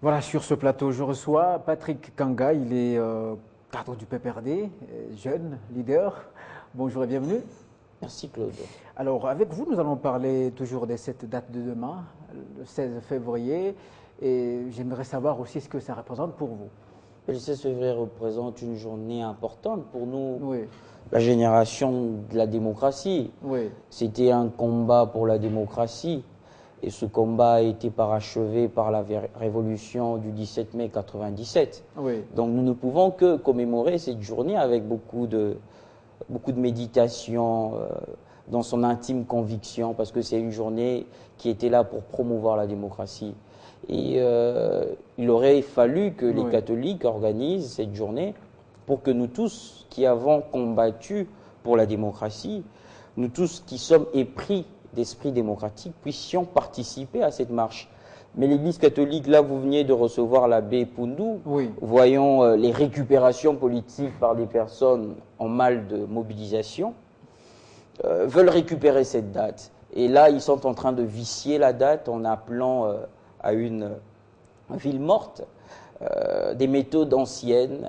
Voilà, sur ce plateau, je reçois Patrick Kanga. Il est cadre du PPRD, jeune leader. Bonjour et bienvenue. Merci Claude. Alors, avec vous, nous allons parler toujours de cette date de demain, le 16 février. Et j'aimerais savoir aussi ce que ça représente pour vous. Le 16 février représente une journée importante pour nous, Oui, la génération de la démocratie. oui, C'était un combat pour la démocratie et ce combat a été parachevé par la révolution du 17 mai 97. oui. Donc nous ne pouvons que commémorer cette journée avec beaucoup de méditation, dans son intime conviction, parce que c'est une journée qui était là pour promouvoir la démocratie. Et il aurait fallu que les catholiques organisent cette journée pour que nous tous qui avons combattu pour la démocratie, nous tous qui sommes épris d'esprit démocratique, puissions participer à cette marche. Mais l'Église catholique, là, vous veniez de recevoir l'abbé Poundou, voyons les récupérations politiques par des personnes en mal de mobilisation, veulent récupérer cette date. Et là, ils sont en train de vicier la date en appelant à une ville morte des méthodes anciennes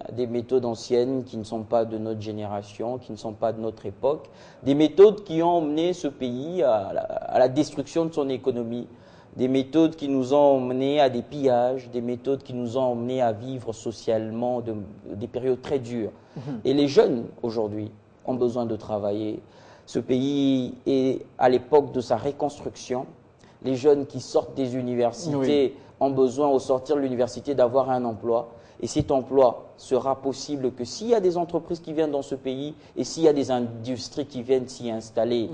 qui ne sont pas de notre génération, qui ne sont pas de notre époque, des méthodes qui ont emmené ce pays à la destruction de son économie, des méthodes qui nous ont emmenés à des pillages, des méthodes qui nous ont emmenés à vivre socialement des périodes très dures. Et les jeunes, aujourd'hui, ont besoin de travailler. Ce pays est à l'époque de sa reconstruction. Les jeunes qui sortent des universités ont besoin, au sortir de l'université, d'avoir un emploi. Et cet emploi sera possible que s'il y a des entreprises qui viennent dans ce pays et s'il y a des industries qui viennent s'y installer.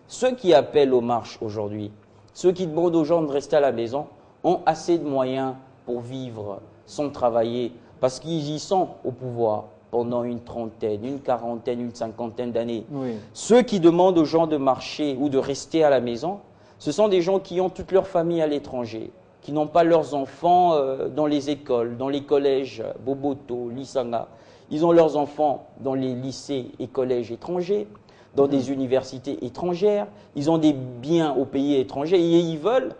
Ceux qui appellent aux marches aujourd'hui, ceux qui demandent aux gens de rester à la maison, ont assez de moyens pour vivre sans travailler, parce qu'ils y sont au pouvoir pendant une trentaine, une quarantaine, une cinquantaine d'années. Ceux qui demandent aux gens de marcher ou de rester à la maison, ce sont des gens qui ont toute leur famille à l'étranger, qui n'ont pas leurs enfants dans les écoles, dans les collèges, Boboto, Lisanga. Ils ont leurs enfants dans les lycées et collèges étrangers, dans des universités étrangères. Ils ont des biens au pays étranger et ils veulent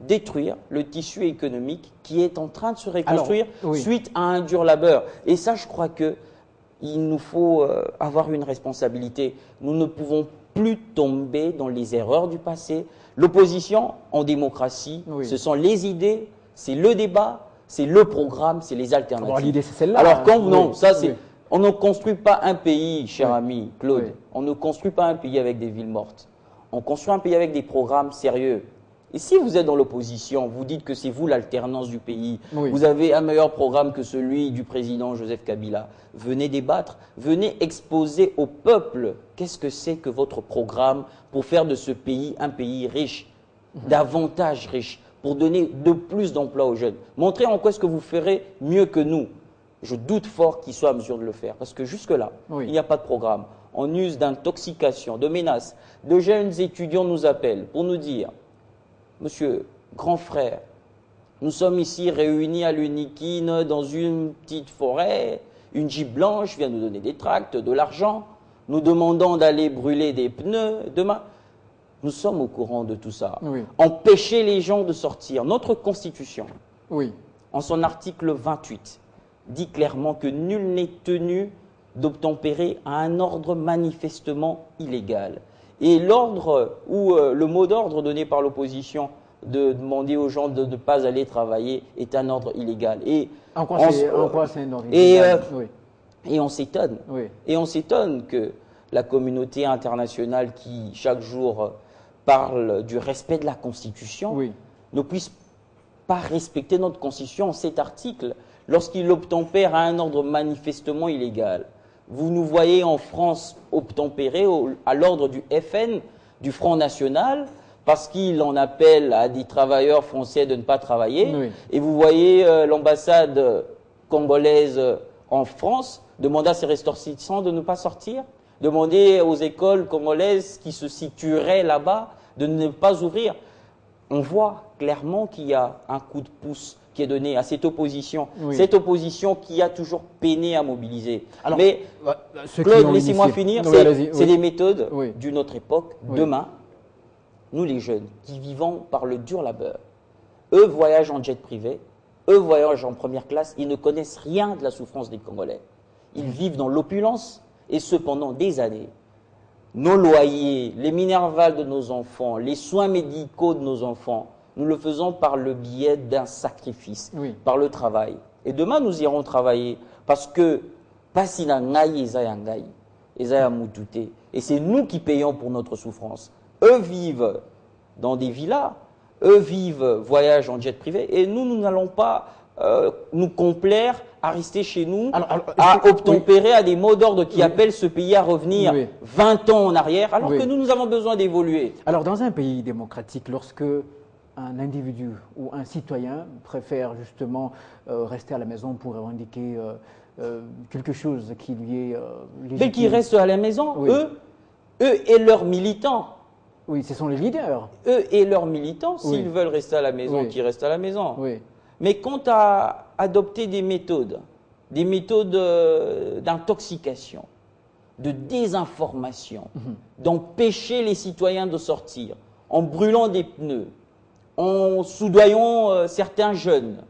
détruire le tissu économique qui est en train de se reconstruire suite à un dur labeur. Et ça, je crois qu'il nous faut avoir une responsabilité. Nous ne pouvons plus tomber dans les erreurs du passé. L'opposition en démocratie, ce sont les idées, c'est le débat, c'est le programme, c'est les alternatives. L'idée, c'est celle-là. Alors quand non, ça c'est... On ne construit pas un pays, cher ami Claude, on ne construit pas un pays avec des villes mortes. On construit un pays avec des programmes sérieux. Et si vous êtes dans l'opposition, vous dites que c'est vous l'alternance du pays, vous avez un meilleur programme que celui du président Joseph Kabila, venez débattre, venez exposer au peuple qu'est-ce que c'est que votre programme pour faire de ce pays un pays riche, davantage riche, pour donner de plus d'emplois aux jeunes. Montrez en quoi est-ce que vous ferez mieux que nous. Je doute fort qu'ils soient à mesure de le faire, parce que jusque-là, il n'y a pas de programme. On use d'intoxication, de menaces. De jeunes étudiants nous appellent pour nous dire « Monsieur, grand frère, nous sommes ici réunis à l'Uniquine dans une petite forêt, une Jeep blanche vient nous donner des tracts, de l'argent, nous demandons d'aller brûler des pneus demain. » Nous sommes au courant de tout ça. Empêcher les gens de sortir. Notre Constitution, en son article 28, dit clairement que nul n'est tenu d'obtempérer à un ordre manifestement illégal. Et l'ordre ou le mot d'ordre donné par l'opposition de demander aux gens de ne pas aller travailler est un ordre illégal. Et en quoi c'est un ordre illégal? Et on s'étonne. Et on s'étonne que la communauté internationale qui chaque jour parle du respect de la Constitution ne puisse pas respecter notre Constitution en cet article lorsqu'il obtempère à un ordre manifestement illégal. Vous nous voyez en France obtempérer à l'ordre du FN, du Front National, parce qu'il en appelle à des travailleurs français de ne pas travailler. Et vous voyez l'ambassade congolaise en France demander à ses ressortissants de ne pas sortir, demander aux écoles congolaises qui se situeraient là-bas de ne pas ouvrir. On voit clairement qu'il y a un coup de pouce qui est donné à cette opposition qui a toujours peiné à mobiliser. Alors, mais Claude, laissez-moi finir, c'est des méthodes d'une autre époque. Demain, nous les jeunes qui vivons par le dur labeur, eux voyagent en jet privé, eux voyagent en première classe, ils ne connaissent rien de la souffrance des Congolais. Ils vivent dans l'opulence et ce pendant des années. Nos loyers, les minervales de nos enfants, les soins médicaux de nos enfants, nous le faisons par le biais d'un sacrifice, par le travail. Et demain, nous irons travailler parce que Pasina Ngai Ezaya Ngai, Ezaya Mutute. Et c'est nous qui payons pour notre souffrance. Eux vivent dans des villas, eux voyagent en jet privé et nous n'allons pas nous complaire à rester chez nous, à obtempérer à des mots d'ordre qui appellent ce pays à revenir 20 ans en arrière, alors que nous avons besoin d'évoluer. Alors, dans un pays démocratique, lorsque un individu ou un citoyen préfère justement rester à la maison pour revendiquer quelque chose qui lui est légitime. Mais qui restent à la maison, eux et leurs militants. Oui, ce sont les leaders. Eux et leurs militants, s'ils veulent rester à la maison, qu'ils restent à la maison. Mais quant à adopter des méthodes d'intoxication, de désinformation, d'empêcher les citoyens de sortir, en brûlant des pneus, en soudoyant certains jeunes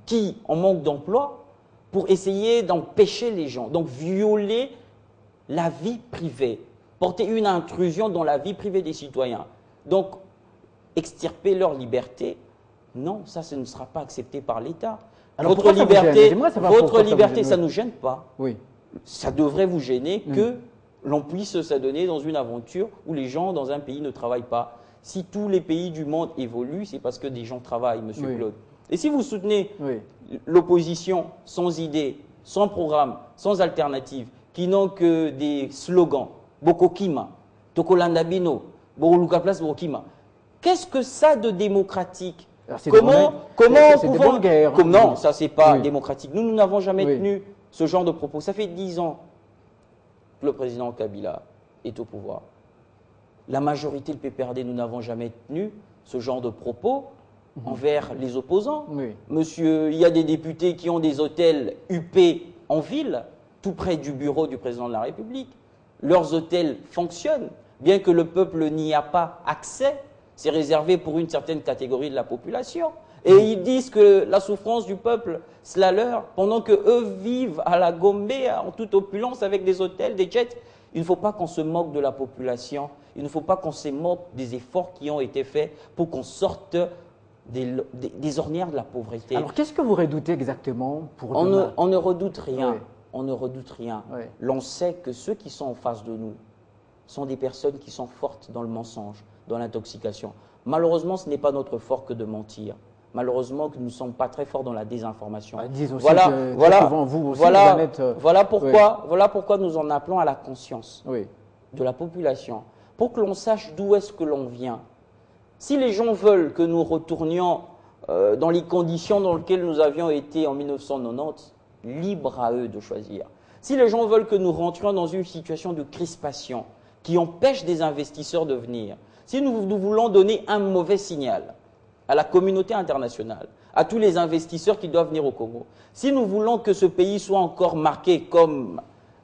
qui en manque d'emploi pour essayer d'empêcher les gens, donc violer la vie privée, porter une intrusion dans la vie privée des citoyens, donc extirper leur liberté. Non, ça ne sera pas accepté par l'État. Votre liberté, ça ne nous gêne pas. Oui. Ça devrait vous gêner que l'on puisse s'adonner dans une aventure où les gens dans un pays ne travaillent pas. Si tous les pays du monde évoluent, c'est parce que des gens travaillent, Monsieur Claude. Et si vous soutenez l'opposition sans idée, sans programme, sans alternative, qui n'ont que des slogans, Bokokima, Tokolandabino, Boroluka Place Bokokima, qu'est-ce que ça de démocratique? Comment pouvons... Non, ça c'est pas démocratique. Nous n'avons jamais tenu ce genre de propos. Ça fait 10 ans que le président Kabila est au pouvoir. La majorité, le PPRD, nous n'avons jamais tenu ce genre de propos envers les opposants. Monsieur, il y a des députés qui ont des hôtels UP en ville, tout près du bureau du président de la République. Leurs hôtels fonctionnent, bien que le peuple n'y a pas accès. C'est réservé pour une certaine catégorie de la population. Et ils disent que la souffrance du peuple, c'est la leur, pendant qu'eux vivent à la Gombe, en toute opulence, avec des hôtels, des jets. Il ne faut pas qu'on se moque de la population. Il ne faut pas qu'on se moque des efforts qui ont été faits pour qu'on sorte des ornières de la pauvreté. Alors, qu'est-ce que vous redoutez exactement pour demain ? On ne redoute rien. On ne redoute rien. L'on sait que ceux qui sont en face de nous sont des personnes qui sont fortes dans le mensonge, dans l'intoxication. Malheureusement, ce n'est pas notre fort que de mentir. Malheureusement, que nous ne sommes pas très forts dans la désinformation. Voilà pourquoi nous en appelons à la conscience de la population, pour que l'on sache d'où est-ce que l'on vient. Si les gens veulent que nous retournions dans les conditions dans lesquelles nous avions été en 1990, libre à eux de choisir. Si les gens veulent que nous rentrions dans une situation de crispation qui empêche des investisseurs de venir, si nous voulons donner un mauvais signal à la communauté internationale, à tous les investisseurs qui doivent venir au Congo, si nous voulons que ce pays soit encore marqué comme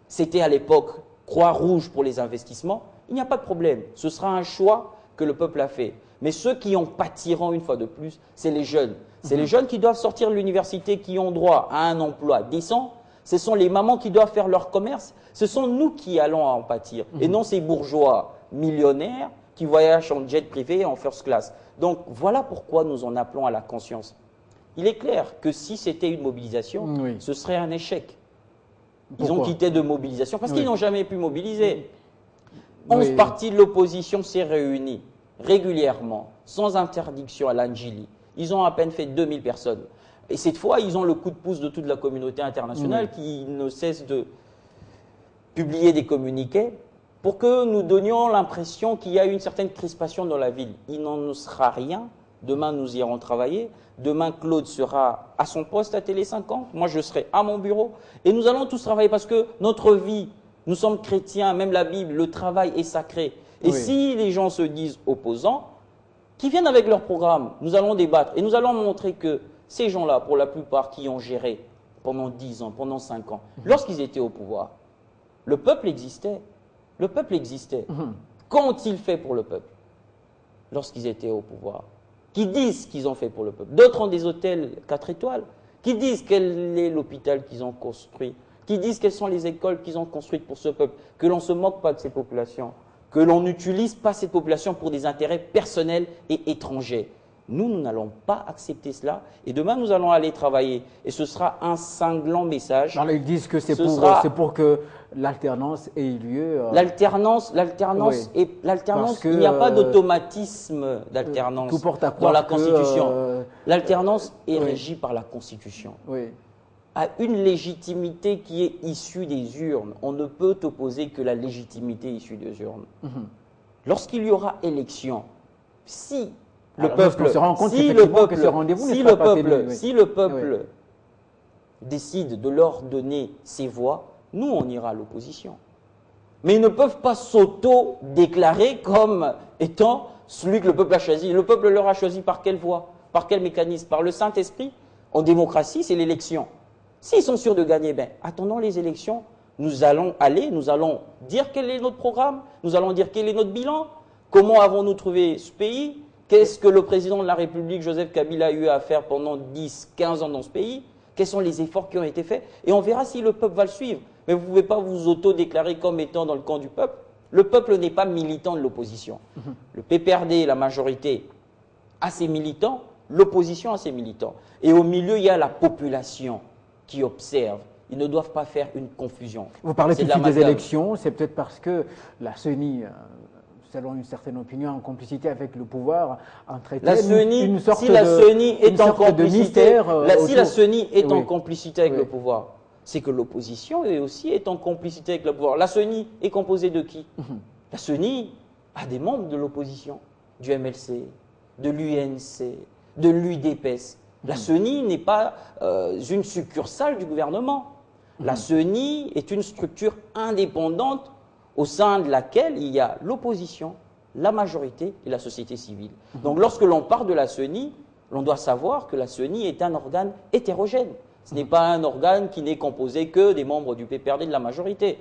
c'était à l'époque Croix-Rouge pour les investissements, il n'y a pas de problème. Ce sera un choix que le peuple a fait. Mais ceux qui en pâtiront une fois de plus, c'est les jeunes. C'est les jeunes qui doivent sortir de l'université, qui ont droit à un emploi décent. Ce sont les mamans qui doivent faire leur commerce. Ce sont nous qui allons en pâtir. Et non ces bourgeois millionnaires qui voyagent en jet privé en first class. Donc voilà pourquoi nous en appelons à la conscience. Il est clair que si c'était une mobilisation, ce serait un échec. Ils ont quitté de mobilisation parce qu'ils n'ont jamais pu mobiliser. 11 partis de l'opposition s'est réunis régulièrement, sans interdiction à l'Anjili. Ils ont à peine fait 2000 personnes. Et cette fois, ils ont le coup de pouce de toute la communauté internationale qui ne cesse de publier des communiqués pour que nous donnions l'impression qu'il y a une certaine crispation dans la ville. Il n'en sera rien. Demain, nous irons travailler. Demain, Claude sera à son poste à Télé 50. Moi, je serai à mon bureau. Et nous allons tous travailler parce que notre vie, nous sommes chrétiens, même la Bible, le travail est sacré. Et si les gens se disent opposants, qui viennent avec leur programme, nous allons débattre. Et nous allons montrer que ces gens-là, pour la plupart, qui ont géré pendant 10 ans, pendant 5 ans, lorsqu'ils étaient au pouvoir, le peuple existait. Le peuple existait. Qu'ont-ils fait pour le peuple lorsqu'ils étaient au pouvoir? qui disent qu'ils ont fait pour le peuple. D'autres ont des hôtels 4 étoiles, qui disent quel est l'hôpital qu'ils ont construit, qui disent quelles sont les écoles qu'ils ont construites pour ce peuple, que l'on ne se moque pas de ces populations, que l'on n'utilise pas ces populations pour des intérêts personnels et étrangers. Nous n'allons pas accepter cela. Et demain, nous allons aller travailler. Et ce sera un cinglant message. Alors, ils disent que c'est pour que l'alternance ait lieu. L'alternance, oui. il n'y a pas d'automatisme d'alternance dans la Constitution. L'alternance est régie par la Constitution. Oui. A une légitimité qui est issue des urnes. On ne peut opposer que la légitimité issue des urnes. Lorsqu'il y aura élection, si le peuple décide de leur donner ses voix, nous, on ira à l'opposition. Mais ils ne peuvent pas s'auto-déclarer comme étant celui que le peuple a choisi. Le peuple leur a choisi par quelle voie? Par quel mécanisme? Par le Saint-Esprit? En démocratie, c'est l'élection. S'ils sont sûrs de gagner, attendons les élections. Nous allons dire quel est notre programme, nous allons dire quel est notre bilan, comment avons-nous trouvé ce pays, qu'est-ce que le président de la République, Joseph Kabila, a eu à faire pendant 10, 15 ans dans ce pays, quels sont les efforts qui ont été faits, et on verra si le peuple va le suivre. Mais vous ne pouvez pas vous auto-déclarer comme étant dans le camp du peuple. Le peuple n'est pas militant de l'opposition. Le PPRD, la majorité, a ses militants, l'opposition a ses militants. Et au milieu, il y a la population qui observe. Ils ne doivent pas faire une confusion. Vous parlez tout de suite des élections, c'est peut-être parce que la CENI, selon une certaine opinion, en complicité avec le pouvoir, entretient une sorte de mystère. Si la CENI est en complicité avec le pouvoir, c'est que l'opposition aussi est en complicité avec le pouvoir. La CENI est composée de qui? La CENI a des membres de l'opposition, du MLC, de l'UNC, de l'UDPS. La CENI n'est pas une succursale du gouvernement. La CENI est une structure indépendante au sein de laquelle il y a l'opposition, la majorité et la société civile. Donc lorsque l'on parle de la CENI, l'on doit savoir que la CENI est un organe hétérogène. Ce n'est pas un organe qui n'est composé que des membres du PPRD de la majorité.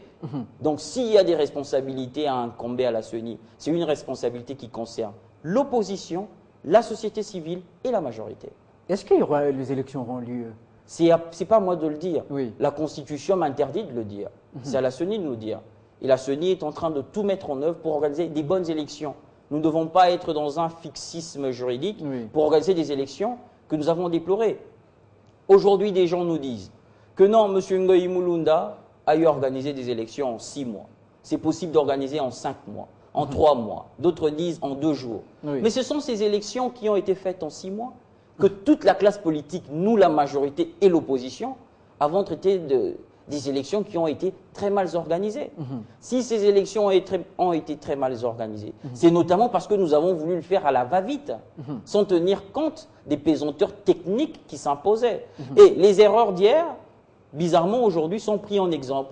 Donc s'il y a des responsabilités à incomber à la CENI, c'est une responsabilité qui concerne l'opposition, la société civile et la majorité. Est-ce que les élections auront lieu? C'est pas à moi de le dire. Oui. La Constitution m'interdit de le dire. C'est à la CENI de nous dire. Et la CENI est en train de tout mettre en œuvre pour organiser des bonnes élections. Nous ne devons pas être dans un fixisme juridique pour organiser des élections que nous avons déplorées. Aujourd'hui, des gens nous disent que non, M. Ngoï Mulunda a eu organisé des élections en 6 mois. C'est possible d'organiser en 5 mois, en 3 mois. D'autres disent en 2 jours. Mais ce sont ces élections qui ont été faites en 6 mois que toute la classe politique, nous, la majorité et l'opposition, avons traité des élections qui ont été très mal organisées. Si ces élections ont été très mal organisées, c'est notamment parce que nous avons voulu le faire à la va-vite, sans tenir compte des pesanteurs techniques qui s'imposaient. Et les erreurs d'hier, bizarrement, aujourd'hui, sont prises en exemple.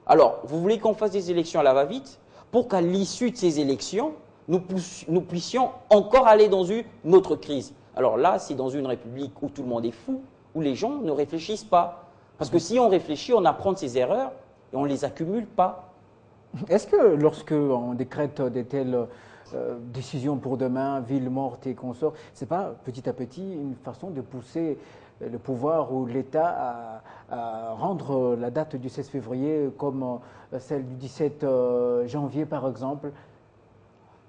Alors, vous voulez qu'on fasse des élections à la va-vite pour qu'à l'issue de ces élections, nous puissions encore aller dans une autre crise. Alors là, c'est dans une république où tout le monde est fou, où les gens ne réfléchissent pas. Parce que si on réfléchit, on apprend de ses erreurs et on ne les accumule pas. Est-ce que lorsqu'on décrète de telles décisions pour demain, ville morte et consorts, ce n'est pas petit à petit une façon de pousser le pouvoir ou l'État à rendre la date du 16 février comme celle du 17 janvier par exemple?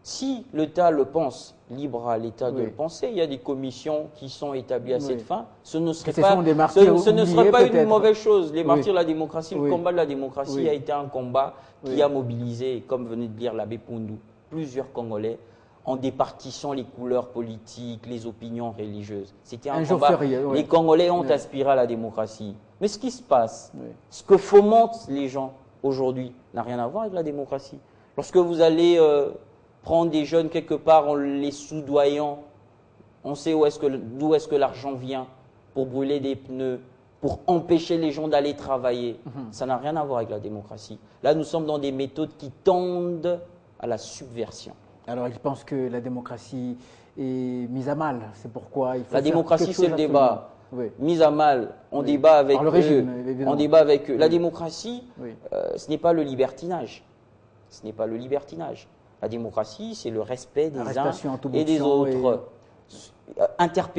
Si l'État le pense, libre à l'État de le penser, il y a des commissions qui sont établies à cette fin. Ce ne serait pas une mauvaise chose. Les martyrs de la démocratie, le combat de la démocratie a été un combat qui a mobilisé, comme venait de dire l'abbé Poundou, plusieurs Congolais en départissant les couleurs politiques, les opinions religieuses. C'était un combat. Les Congolais ont aspiré à la démocratie. Mais ce qui se passe, ce que fomentent les gens aujourd'hui, n'a rien à voir avec la démocratie. Lorsque vous allez prendre des jeunes quelque part en les soudoyant, on sait d'où est-ce que l'argent vient pour brûler des pneus, pour empêcher les gens d'aller travailler. Ça n'a rien à voir avec la démocratie. Là, nous sommes dans des méthodes qui tendent à la subversion. Alors, ils pensent que la démocratie est mise à mal. C'est pourquoi il faut la démocratie, c'est le débat. Mise à mal, on débat avec eux. La démocratie, ce n'est pas le libertinage. Ce n'est pas le libertinage. La démocratie, c'est le respect des uns et des autres. interpellation